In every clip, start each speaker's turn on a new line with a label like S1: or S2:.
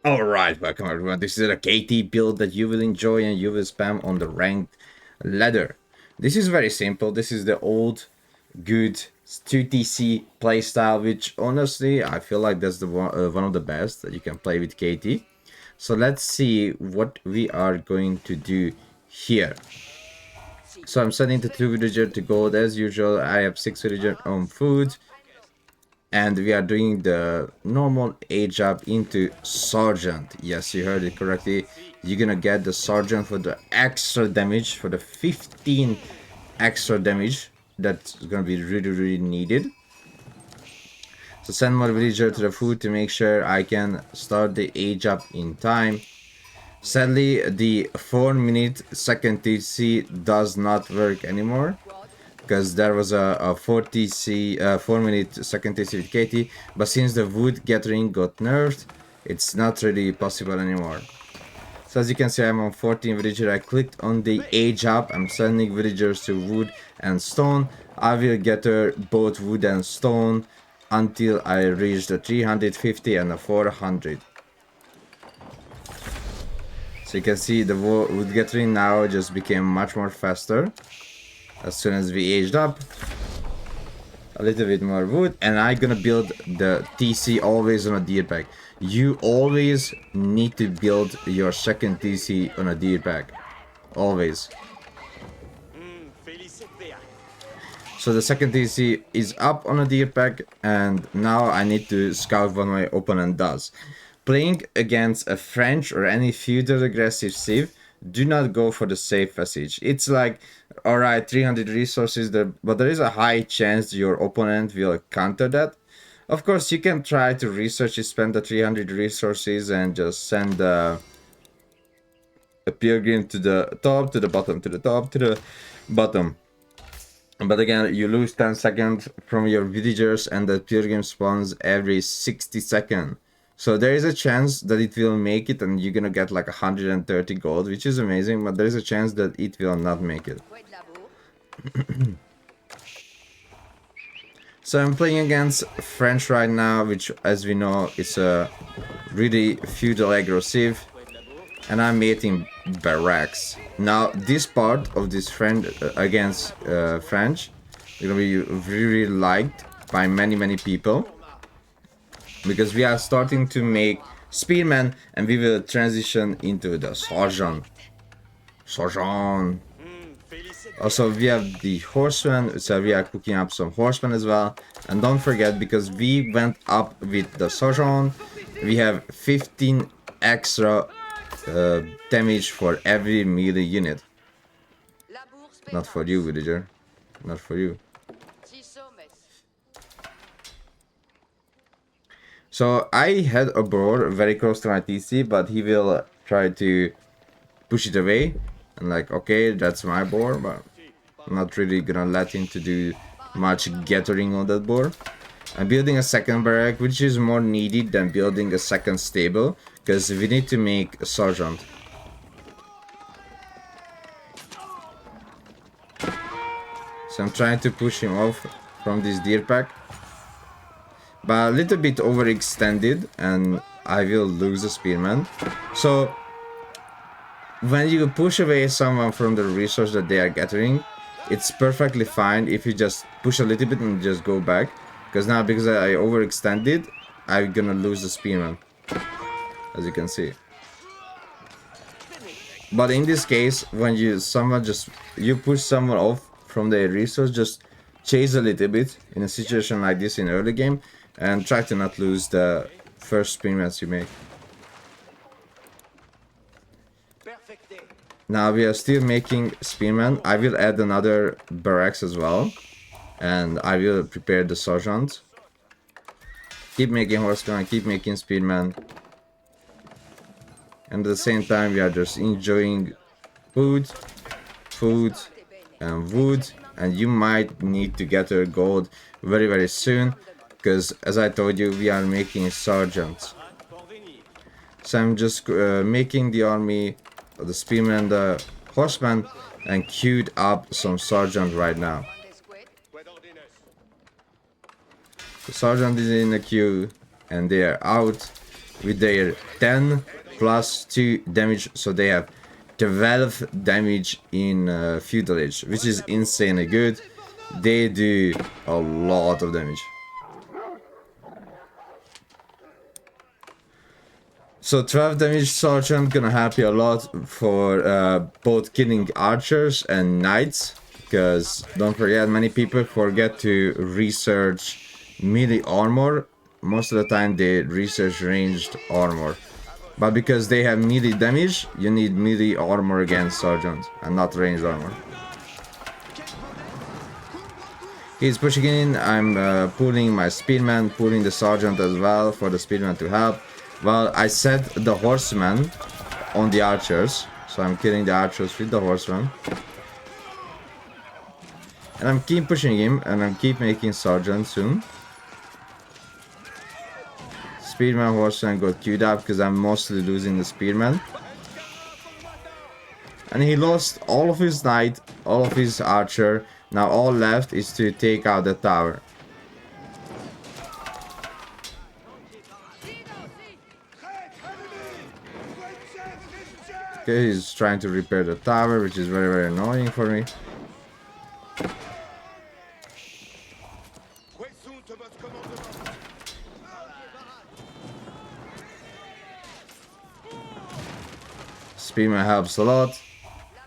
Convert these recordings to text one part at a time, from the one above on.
S1: Alright, welcome everyone. This is a KT build that you will enjoy and you will spam on the ranked ladder. This is very simple. This is the old, good 2TC playstyle, which honestly, I feel like that's the one of the best that you can play with KT. So let's see what we are going to do here. So I'm sending the 2 villager to gold as usual. I have 6 villager on food. And we are doing the normal age up into sergeant. Yes, you heard it correctly. You're gonna get the sergeant for the extra damage, for the 15 extra damage that's gonna be really needed. So send more villager to the food to make sure I can start the age up in time. Sadly, the 4-minute second TC does not work anymore, because there was a 4-minute second TC with Katie, but since the wood gathering got nerfed, it's not really possible anymore. So as you can see, I'm on 14 villager. I clicked on the age up. I'm sending villagers to wood and stone. I will gather both wood and stone until I reach the 350 and the 400. So you can see the wood gathering now just became much more faster as soon as we aged up. A little bit more wood, and I'm gonna build the TC always on a deer pack. You always need to build your second TC on a deer pack. Always. So the second TC is up on a deer pack, and now I need to scout what my opponent does. Playing against a French or any feudal aggressive civ, do not go for the safe passage. It's like, alright, 300 resources, but there is a high chance your opponent will counter that. Of course, you can try to research, spend the 300 resources and just send a pilgrim to the top, to the bottom, to the top, to the bottom. But again, you lose 10 seconds from your villagers and the pilgrim spawns every 60 seconds. So there is a chance that it will make it and you're gonna get like 130 gold, which is amazing, but there is a chance that it will not make it. So I'm playing against French right now, which as we know is a really feudal aggressive, and I'm mating barracks. Now this part of this friend against French is gonna be really liked by many people, because we are starting to make spearmen and we will transition into the sergeant. Also, we have the horsemen, so we are cooking up some horsemen as well. And don't forget, because we went up with the sergeant, we have 15 extra damage for every melee unit. Not for you, villager. Not for you. So I had a boar very close to my TC, but he will try to push it away. And like, okay, that's my boar, but I'm not really gonna let him to do much gathering on that boar. I'm building a second barrack, which is more needed than building a second stable, because we need to make a sergeant. So I'm trying to push him off from this deer pack, but a little bit overextended and I will lose the spearman. So when you push away someone from the resource that they are gathering, it's perfectly fine if you just push a little bit and just go back, because now, because I overextended, I'm gonna lose the spearman, as you can see. But in this case, when you push someone off from the resource, just chase a little bit in a situation like this in early game and try to not lose the first spearmans you make. Now we are still making spearmen. I will add another barracks as well, and I will prepare the sergeant. Keep making horsemen, keep making spearmen, and at the same time we are just enjoying food and wood. And you might need to gather gold very soon, because as I told you, we are making sergeants. So I'm just making the army, the spearmen, the horsemen, and queued up some sergeant right now. The sergeant is in the queue and they are out. with their 10 plus 2 damage, so they have 12 damage in Feudal Age, which is insanely good. They do a lot of damage. So 12 damage sergeant gonna help you a lot for both killing archers and knights, because don't forget, many people forget to research melee armor. Most of the time they research ranged armor, but because they have melee damage, you need melee armor against sergeant and not ranged armor. He's pushing in. I'm pulling my spearman, pulling the sergeant as well for the spearman to help. Well, I set the horseman on the archers, so I'm killing the archers with the horseman. And I'm keep pushing him, and I'm keep making sergeant soon. Spearman, horseman got queued up because I'm mostly losing the spearman. And he lost all of his knight, all of his archer. Now all left is to take out the tower. Okay, he's trying to repair the tower, which is very, very annoying for me. Spearman helps a lot.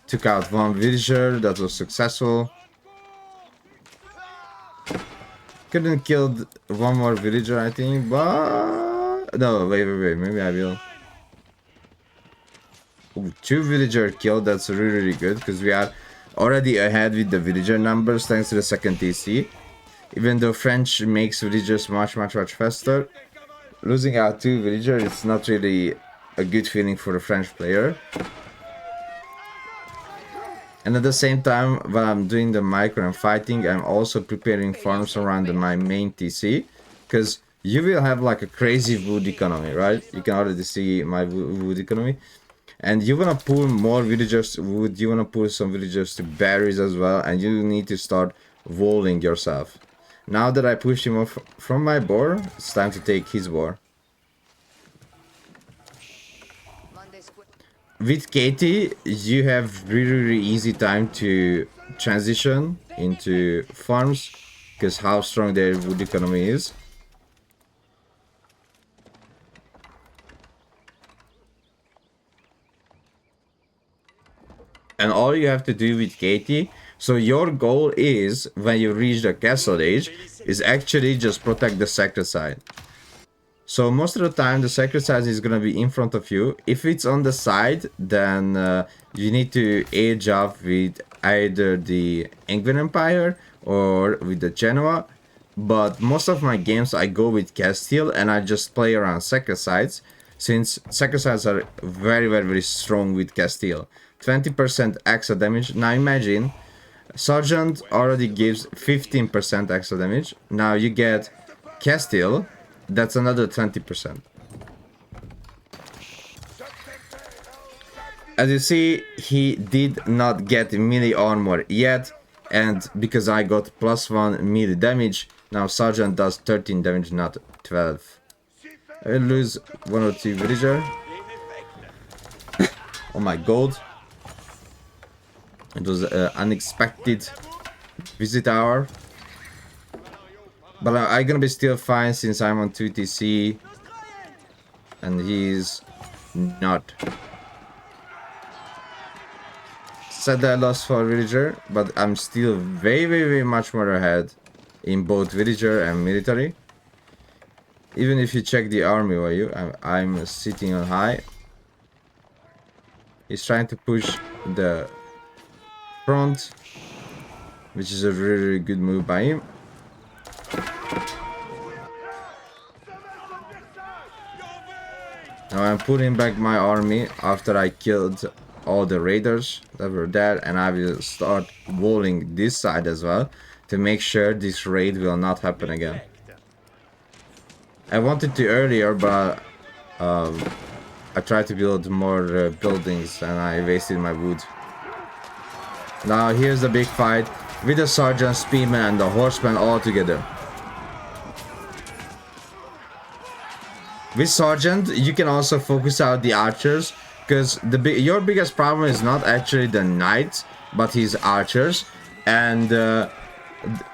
S1: Took out one villager, that was successful. Couldn't kill one more villager, I think, but... No, wait, maybe I will. Ooh, 2 villager killed, that's really, really good, because we are already ahead with the villager numbers thanks to the second TC. Even though French makes villagers much faster, losing out 2 villagers is not really a good feeling for a French player. And at the same time, while I'm doing the micro and fighting, I'm also preparing farms around my main TC, because you will have like a crazy wood economy, right? You can already see my wood economy. And you wanna pull more villagers to wood, you wanna pull some villagers to berries as well, and you need to start walling yourself. Now that I pushed him off from my boar, it's time to take his boar. With Katie, you have really easy time to transition into farms, because how strong their wood economy is. And all you have to do with Katie, so your goal is, when you reach the castle age, is actually just protect the sacred side. So most of the time the sacred side is gonna be in front of you. If it's on the side, then you need to age up with either the Ingven Empire or with the Genoa. But most of my games I go with Castile and I just play around sacred sides, since sacred sides are very strong with Castile. 20% extra damage. Now imagine, Sergeant already gives 15% extra damage. Now you get Castile, that's another 20%. As you see, he did not get melee armor yet, and because I got +1 melee damage, now Sergeant does 13 damage, not 12. I will lose 1 or 2 villager. Oh my god. It was an unexpected visit hour. But I'm gonna be still fine since I'm on 2 TC and he's not. Said that I lost for villager, but I'm still way much more ahead in both villager and military. Even if you check the army value, I'm sitting on high. He's trying to push the front, which is a really good move by him. Now I'm putting back my army after I killed all the raiders that were there, and I will start walling this side as well to make sure this raid will not happen again. I wanted to earlier, but I tried to build more buildings and I wasted my wood. Now here's the big fight with the sergeant, spearman and the horseman all together. With Sergeant, you can also focus out the archers, because your biggest problem is not actually the knights, but his archers. And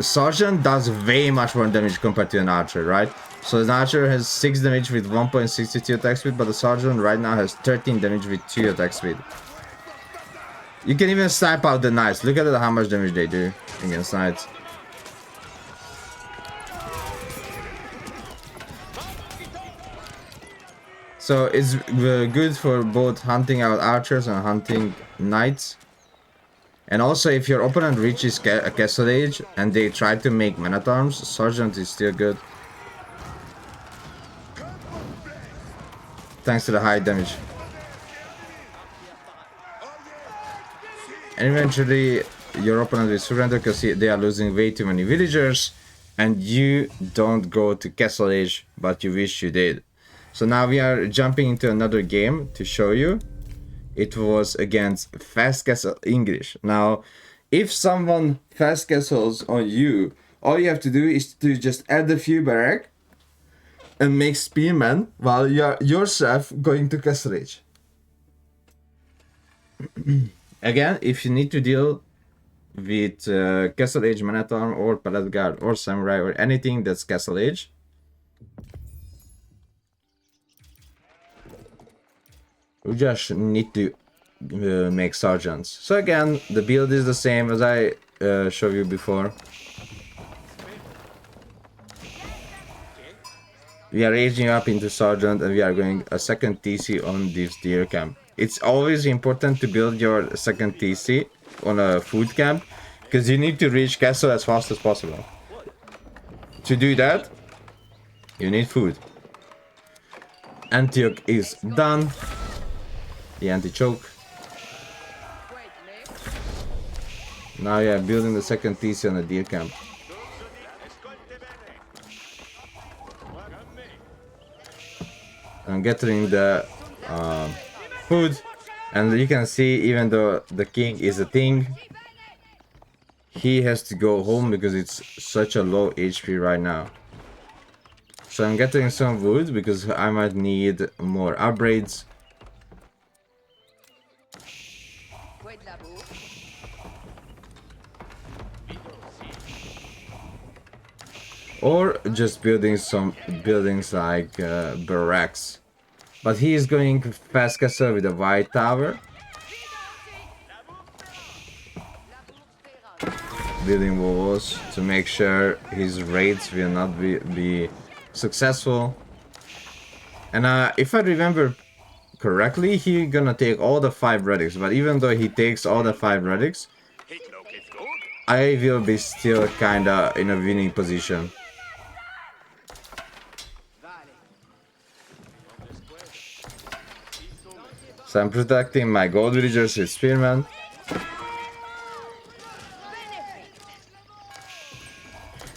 S1: Sergeant does way much more damage compared to an archer, right? So an archer has 6 damage with 1.62 attack speed, but the Sergeant right now has 13 damage with 2 attack speed. You can even snipe out the knights. Look at how much damage they do against knights. So it's good for both hunting out archers and hunting knights. And also, if your opponent reaches a castle age and they try to make men-at-arms, Sergeant is still good. Thanks to the high damage. And eventually, your opponent will surrender because they are losing way too many villagers. And you don't go to castle age, but you wish you did. So now we are jumping into another game to show you. It was against Fast Castle English. Now, if someone fast castles on you, all you have to do is to just add a few barrack and make spearmen while you are yourself going to castle age. Again, if you need to deal with castle age man-at-arm or pallet guard or samurai or anything that's castle age, we just need to make sergeants. So again, the build is the same as I showed you before. We are aging up into sergeant and we are going a second TC on this deer camp. It's always important to build your second TC on a food camp because you need to reach castle as fast as possible. To do that, you need food. Antioch is done. The anti-choke. Now you are building the second TC on the deer camp. I'm getting the food, and you can see even though the king is a thing, he has to go home because it's such a low HP right now. So I'm getting some wood because I might need more upgrades. Or just building some buildings like barracks. But he is going fast castle with a white tower. Building walls to make sure his raids will not be successful. And if I remember correctly, he's gonna take all the 5 relics. But even though he takes all the 5 relics, I will be still kinda in a winning position. So I'm protecting my gold villagers with spearmen.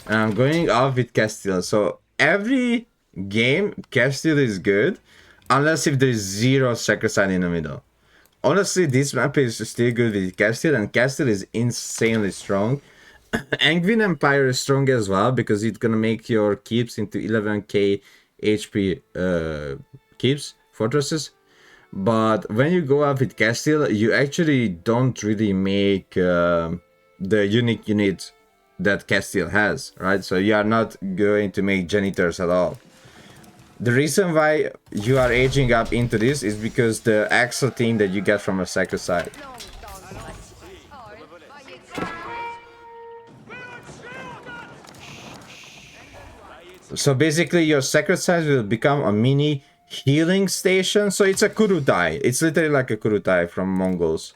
S1: And I'm going off with Castile. So every game, Castile is good. Unless if there's 0 sacrifice in the middle. Honestly, this map is still good with Castile. And Castile is insanely strong. Angwin Empire is strong as well. Because it's gonna make your keeps into 11k HP keeps, fortresses. But when you go up with Castile, you actually don't really make the unique unit that Castile has, right? So you are not going to make janitors at all. The reason why you are aging up into this is because the extra thing that you get from a sacrifice. So basically your sacrifice will become a mini healing station, so it's a Kurutai. It's literally like a Kurutai from Mongols.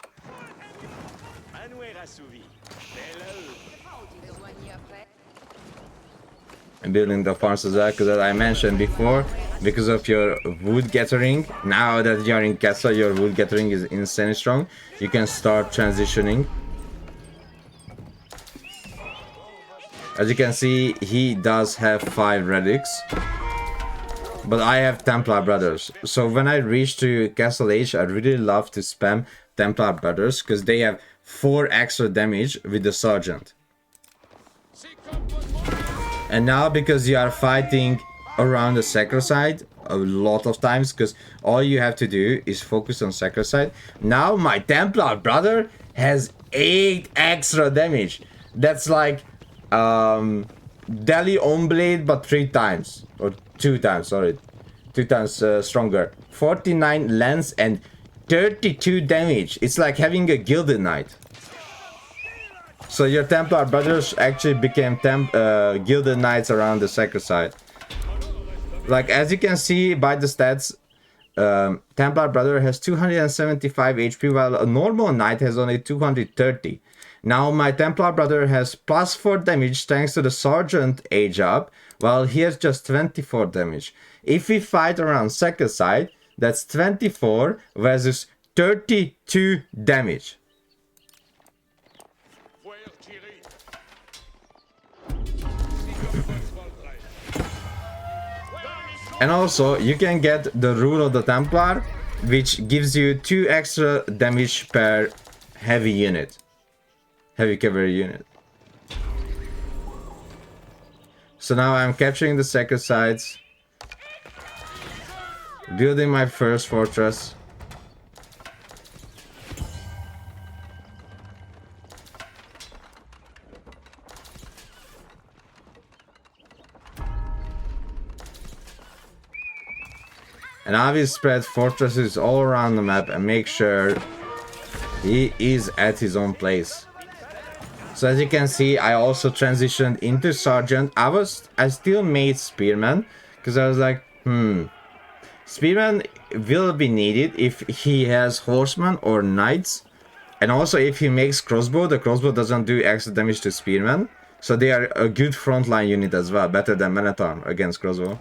S1: I'm building the farms as well, because as I mentioned before, because of your wood gathering, now that you're in castle, your wood gathering is insanely strong. You can start transitioning. As you can see, he does have 5 relics. But I have Templar Brothers. So when I reach to Castle Age, I really love to spam Templar Brothers because they have 4 extra damage with the Sergeant. And now because you are fighting around the sacred side, a lot of times, because all you have to do is focus on sacrifice. Now my Templar brother has 8 extra damage. That's like Deli on blade, but 3 times or 2 times. Sorry, 2 times stronger. 49 lance and 32 damage. It's like having a Gilded Knight. So your Templar brothers actually became Gilded Knights around the Sacred Side. Like, as you can see by the stats, Templar brother has 275 HP, while a normal knight has only 230. Now my Templar brother has plus 4 damage thanks to the Sergeant age up, while he has just 24 damage. If we fight around Sacred Side, that's 24 versus 32 damage. And also, you can get the Rule of the Templar, which gives you 2 extra damage per heavy unit. Heavy cavalry unit. So now I'm capturing the Sacred Sides. Building my first fortress. And I will spread fortresses all around the map and make sure he is at his own place. So as you can see, I also transitioned into Sergeant. I still made Spearman, because I was like, Spearman will be needed if he has Horsemen or Knights. And also if he makes Crossbow, the Crossbow doesn't do extra damage to Spearman. So they are a good frontline unit as well, better than Man-at-Arm against Crossbow.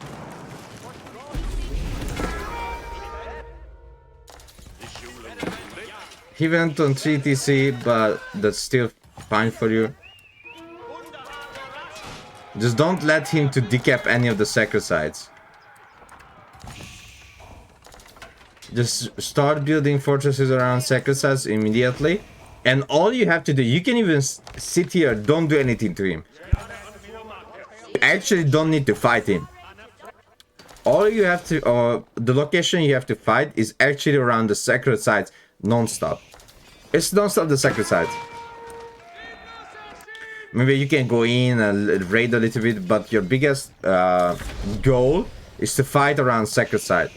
S1: He went on 3TC, but that's still fine for you. Just don't let him to decap any of the Sacred Sides. Just start building fortresses around Sacred Sides immediately. And all you have to do, you can even sit here, don't do anything to him. You actually don't need to fight him. All you have to, the location you have to fight is actually around the Sacred Sides. Non-stop. It's non-stop the Sacred Side. Maybe you can go in and raid a little bit, but your biggest goal is to fight around Sacred Side.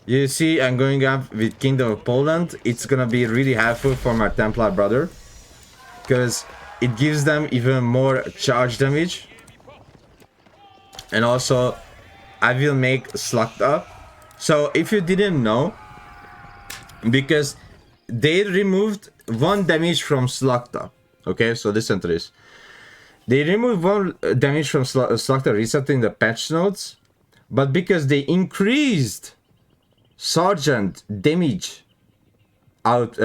S1: You see, I'm going up with Kingdom of Poland. It's gonna be really helpful for my Templar brother, because it gives them even more charge damage. And also, I will make Slugta. So if you didn't know, because they removed 1 damage from Slugta. Okay, so listen to this. They removed 1 damage from Slugta recently in the patch notes, but because they increased Sergeant damage out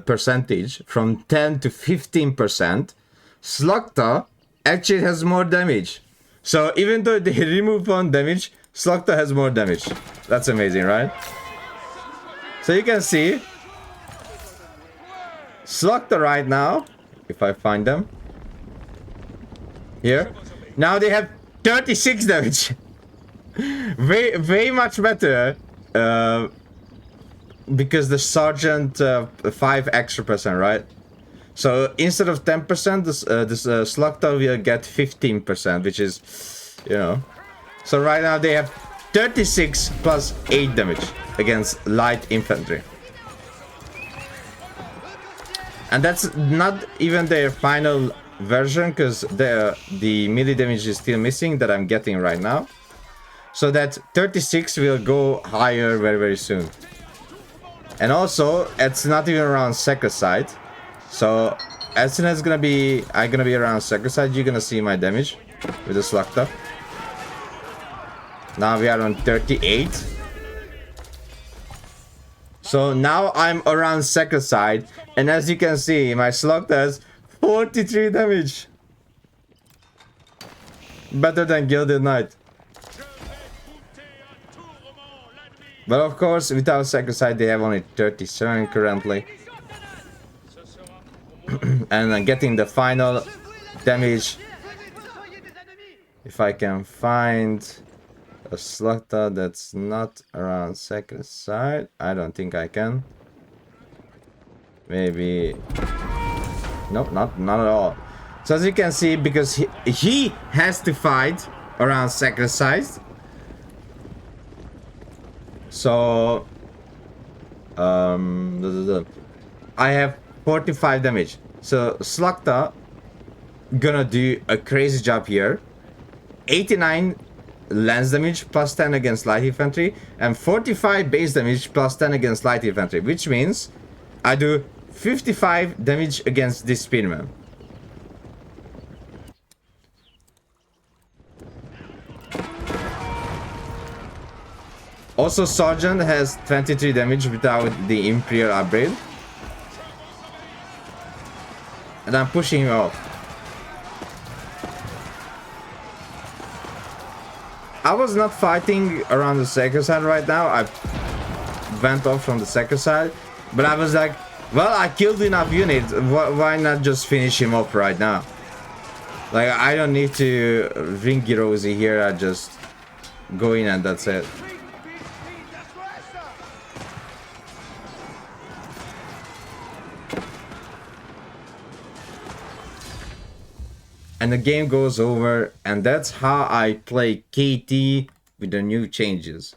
S1: percentage from 10 to 15%, Slugta actually has more damage. So even though they removed 1 damage, Slugta has more damage. That's amazing, right? So you can see Slugta right now, if I find them here, now they have 36 damage. Way much better, because the Sergeant 5 extra percent, right? So instead of 10%, this Slugta will get 15%, which is, you know. So right now they have 36 plus 8 damage against light infantry. And that's not even their final version, because the melee damage is still missing that I'm getting right now. So that 36 will go higher very soon. And also, it's not even around Sacred Side. So as soon as I'm gonna be around Sacred Side, you're gonna see my damage with the Slugta. Now we are on 38. So now I'm around Sacred Side, and as you can see, my Slugta has 43 damage. Better than Gilded Knight. But of course, without Sacred Side, they have only 37 currently. And I'm getting the final damage. If I can find a Slugta that's not around second side. I don't think I can. Maybe. Nope, not at all. So as you can see, because he has to fight around second side. So I have 45 damage. So Slugta gonna do a crazy job here. 89 lance damage plus 10 against light infantry and 45 base damage plus 10 against light infantry, which means I do 55 damage against this spearman. Also, Sergeant has 23 damage without the Imperial upgrade. And I'm pushing him off. I was not fighting around the second side right now. I went off from the second side. But I was like, well, I killed enough units. Why not just finish him off right now? Like, I don't need to ring Rosie here. I just go in and that's it. And the game goes over, and that's how I play KT with the new changes.